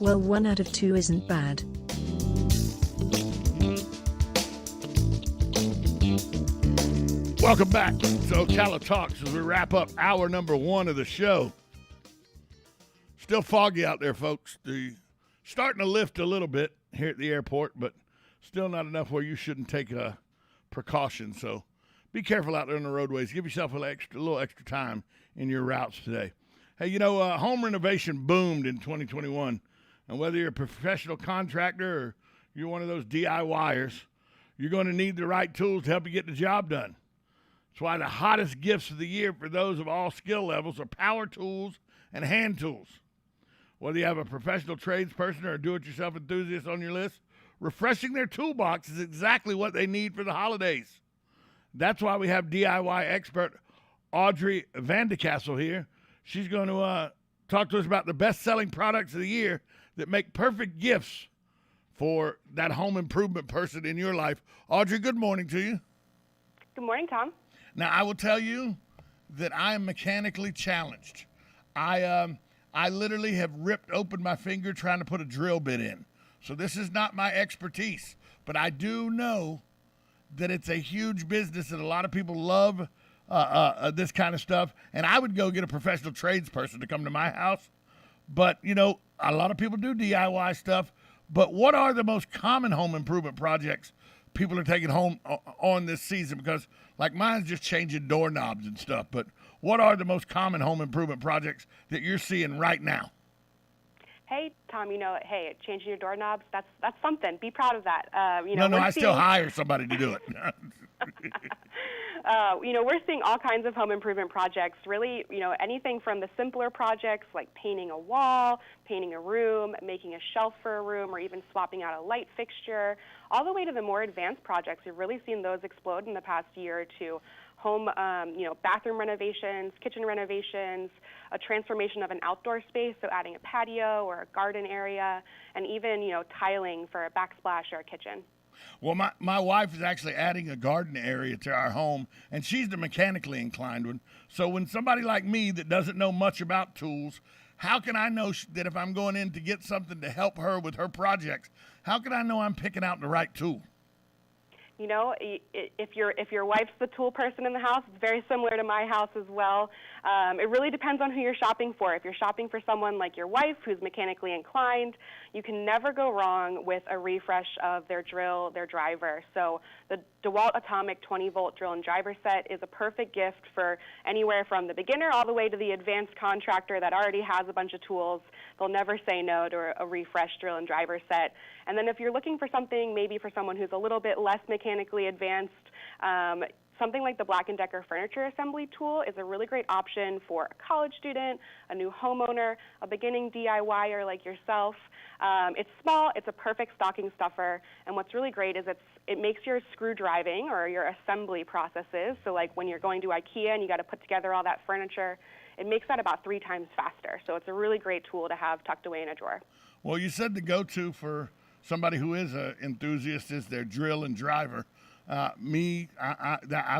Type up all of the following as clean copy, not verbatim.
Well, 1 out of 2 isn't bad. Welcome back to Ocala Talks as we wrap up hour number 1 of the show. Still foggy out there, folks. Starting to lift a little bit here at the airport, but still not enough where you shouldn't take a precaution. So be careful out there on the roadways. Give yourself a little extra time in your routes today. Hey, home renovation boomed in 2021. And whether you're a professional contractor or you're one of those DIYers, you're going to need the right tools to help you get the job done. That's why the hottest gifts of the year for those of all skill levels are power tools and hand tools. Whether you have a professional tradesperson or a do-it-yourself enthusiast on your list, refreshing their toolbox is exactly what they need for the holidays. That's why we have DIY expert Audrey Vandecastle here. She's going to talk to us about the best-selling products of the year that make perfect gifts for that home improvement person in your life. Audrey, good morning to you. Good morning, Tom. Now, I will tell you that I am mechanically challenged. I literally have ripped open my finger trying to put a drill bit in. So this is not my expertise, but I do know that it's a huge business and a lot of people love this kind of stuff. And I would go get a professional tradesperson to come to my house. But, a lot of people do DIY stuff. But what are the most common home improvement projects people are taking home on this season? Because like mine's just changing doorknobs and stuff. But what are the most common home improvement projects that you're seeing right now? Hey, Tom, changing your doorknobs, that's something. Be proud of that. I still hire somebody to do it. We're seeing all kinds of home improvement projects, really, anything from the simpler projects like painting a wall, painting a room, making a shelf for a room, or even swapping out a light fixture, all the way to the more advanced projects. We've really seen those explode in the past year or two. Home, bathroom renovations, kitchen renovations, a transformation of an outdoor space, so adding a patio or a garden area, and even, tiling for a backsplash or a kitchen. Well, my wife is actually adding a garden area to our home, and she's the mechanically inclined one. So when somebody like me that doesn't know much about tools, how can I know that if I'm going in to get something to help her with her projects, how can I know I'm picking out the right tool? If your wife's the tool person in the house, it's very similar to my house as well. It really depends on who you're shopping for. If you're shopping for someone like your wife who's mechanically inclined, you can never go wrong with a refresh of their drill, their driver. So the DeWalt Atomic 20-volt drill and driver set is a perfect gift for anywhere from the beginner all the way to the advanced contractor that already has a bunch of tools. They'll never say no to a refresh drill and driver set. And then if you're looking for something maybe for someone who's a little bit less mechanically advanced, something like the Black & Decker furniture assembly tool is a really great option for a college student, a new homeowner, a beginning DIYer like yourself. It's small, it's a perfect stocking stuffer, and what's really great is it makes your screw driving or your assembly processes, so like when you're going to IKEA and you got to put together all that furniture, it makes that about 3 times faster. So it's a really great tool to have tucked away in a drawer. Well, you said the go-to for somebody who is an enthusiast is their drill and driver. I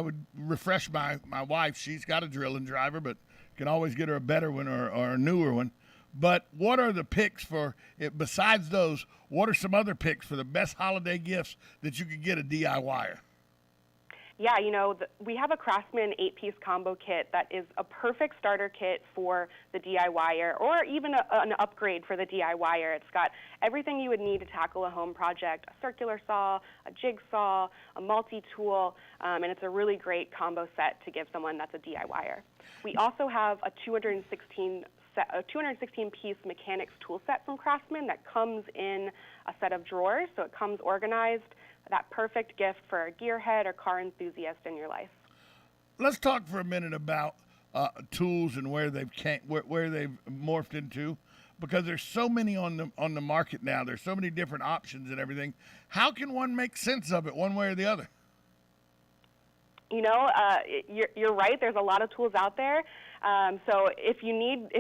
would refresh my wife. She's got a drill and driver, but can always get her a better one or a newer one. But what are the picks for it? Besides those, what are some other picks for the best holiday gifts that you could get a DIYer? Yeah, we have a Craftsman 8-piece combo kit that is a perfect starter kit for the DIYer or even an upgrade for the DIYer. It's got everything you would need to tackle a home project, a circular saw, a jigsaw, a multi-tool, and it's a really great combo set to give someone that's a DIYer. We also have a 216-piece mechanics tool set from Craftsman that comes in a set of drawers, so it comes organized. That perfect gift for a gearhead or car enthusiast in your life. Let's talk for a minute about tools and where they've morphed into, because there's so many on the market now. There's so many different options and everything. How can one make sense of it one way or the other? You're right. There's a lot of tools out there. So if you need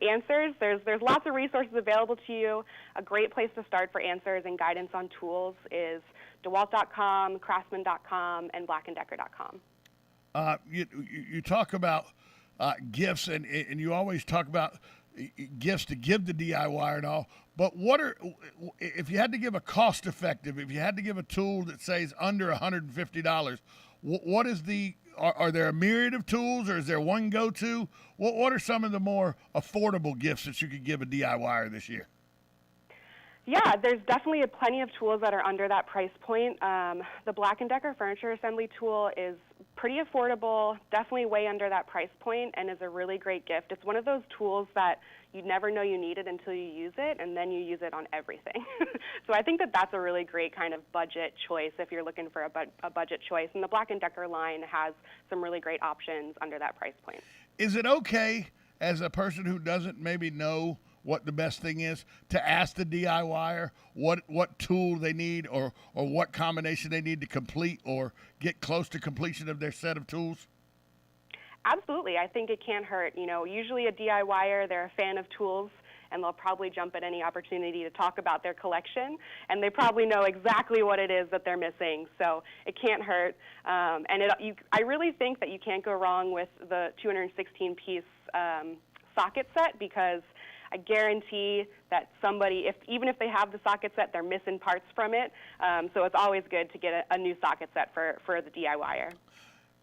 answers, there's lots of resources available to you. A great place to start for answers and guidance on tools is DeWalt.com, Craftsman.com, and BlackandDecker.com. You talk about gifts, and you always talk about gifts to give the DIY and all, But if you had to give a cost effective, if you had to give a tool that says under $150, what is are there a myriad of tools, or is there one go-to? What are some of the more affordable gifts that you could give a DIYer this year? Yeah, there's definitely plenty of tools that are under that price point. The Black & Decker furniture assembly tool is pretty affordable, definitely way under that price point, and is a really great gift. It's one of those tools that you never know you need it until you use it, and then you use it on everything. So I think that that's a really great kind of budget choice if you're looking for a budget choice. And the Black & Decker line has some really great options under that price point. Is it okay, as a person who doesn't maybe know what the best thing is, to ask the DIYer what tool they need or what combination they need to complete or get close to completion of their set of tools? Absolutely. I think it can't hurt. Usually a DIYer, they're a fan of tools, and they'll probably jump at any opportunity to talk about their collection, and they probably know exactly what it is that they're missing, so it can't hurt. I really think that you can't go wrong with the 216-piece socket set, because I guarantee that somebody, even if they have the socket set, they're missing parts from it. So it's always good to get a new socket set for the DIYer.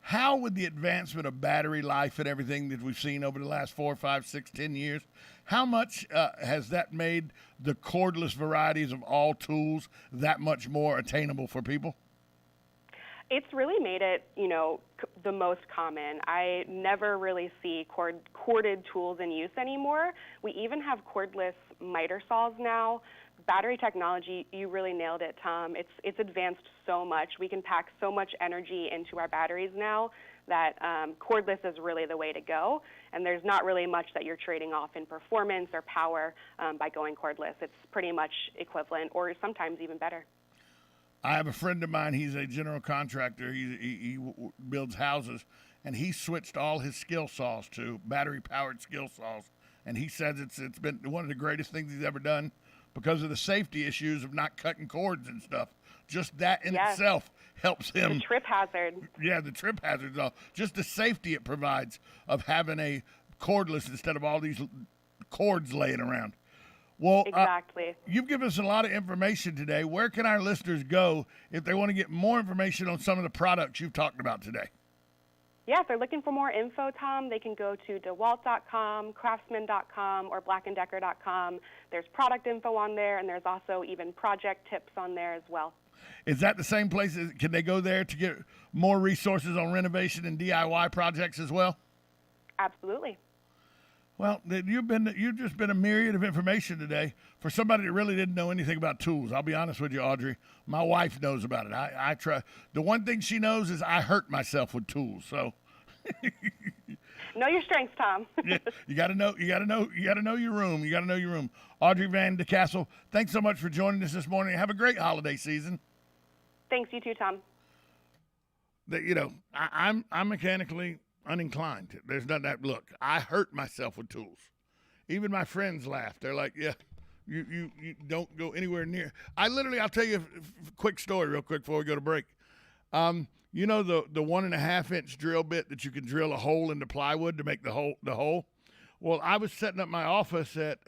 How, with the advancement of battery life and everything that we've seen over the last 4, 5, 6, 10 years, how much has that made the cordless varieties of all tools that much more attainable for people? It's really made it, the most common. I never really see corded tools in use anymore. We even have cordless miter saws now. Battery technology, you really nailed it, Tom. It's advanced so much. We can pack so much energy into our batteries now that cordless is really the way to go. And there's not really much that you're trading off in performance or power by going cordless. It's pretty much equivalent, or sometimes even better. I have a friend of mine. He's a general contractor. He builds houses, and he switched all his skill saws to battery-powered skill saws. And he says it's been one of the greatest things he's ever done because of the safety issues of not cutting cords and stuff. Just that in itself helps him. The trip hazard. Yeah, the trip hazards. Just the safety it provides of having a cordless instead of all these cords laying around. Well, exactly. You've given us a lot of information today. Where can our listeners go if they want to get more information on some of the products you've talked about today? Yeah, if they're looking for more info, Tom, they can go to DeWalt.com, Craftsman.com, or BlackandDecker.com. There's product info on there, and there's also even project tips on there as well. Is that the same place? Can they go there to get more resources on renovation and DIY projects as well? Absolutely. Well, you've just been a myriad of information today for somebody that really didn't know anything about tools. I'll be honest with you, Audrey. My wife knows about it. I try. The one thing she knows is I hurt myself with tools. So know your strengths, Tom. Yeah, you got to know your room. You got to know your room. Audrey Van de Castle, thanks so much for joining us this morning. Have a great holiday season. Thanks, you too, Tom. I'm mechanically uninclined. There's not that. Look, I hurt myself with tools. Even my friends laugh. They're like, yeah, you don't go anywhere near. I'll tell you a quick story real quick before we go to break. The 1.5-inch drill bit that you can drill a hole into plywood to make the hole. Well, I was setting up my office at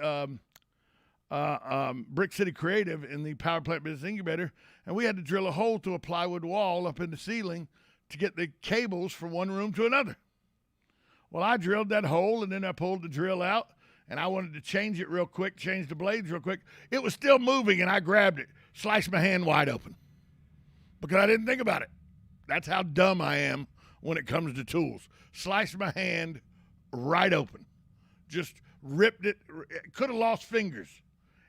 Brick City Creative in the Power Plant Business Incubator, and we had to drill a hole through a plywood wall up in the ceiling to get the cables from one room to another. Well, I drilled that hole, and then I pulled the drill out, and I wanted to change it real quick, change the blades real quick. It was still moving, and I grabbed it, sliced my hand wide open because I didn't think about it. That's how dumb I am when it comes to tools. Sliced my hand right open. Just ripped it. Could have lost fingers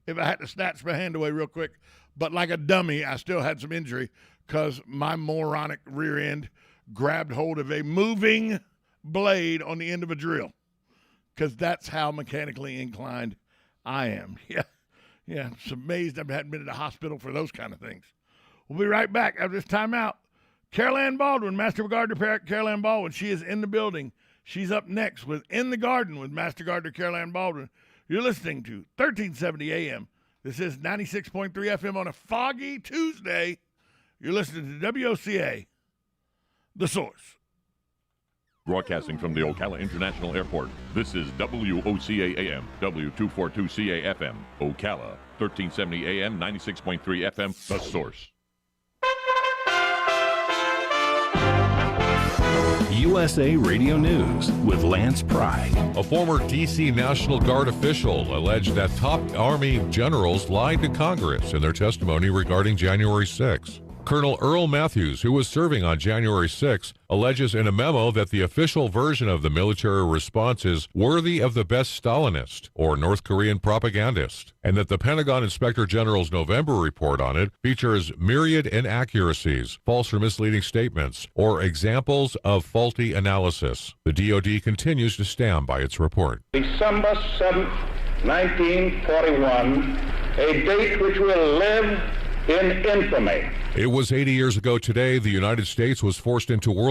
if I had to snatch my hand away real quick. But like a dummy, I still had some injury because my moronic rear end grabbed hold of a moving blade on the end of a drill, because that's how mechanically inclined I am. Yeah, it's amazed I hadn't been in the hospital for those kind of things. We'll be right back after this timeout. Carol Ann Baldwin, Master Gardener Carol Ann Baldwin, she is in the building. She's up next with In the Garden with Master Gardener Carol Ann Baldwin. You're listening to 1370 AM. This is 96.3 FM on a foggy Tuesday. You're listening to WOCA, The Source. Broadcasting from the Ocala International Airport, this is WOCA AM, W242CA FM, Ocala, 1370 AM, 96.3 FM, The Source. USA Radio News with Lance Pry. A former D.C. National Guard official alleged that top Army generals lied to Congress in their testimony regarding January 6. Colonel Earl Matthews, who was serving on January 6, alleges in a memo that the official version of the military response is worthy of the best Stalinist or North Korean propagandist, and that the Pentagon Inspector General's November report on it features myriad inaccuracies, false or misleading statements, or examples of faulty analysis. The DoD continues to stand by its report. December 7th, 1941, a date which will live in infamy. It was 80 years ago today the United States was forced into World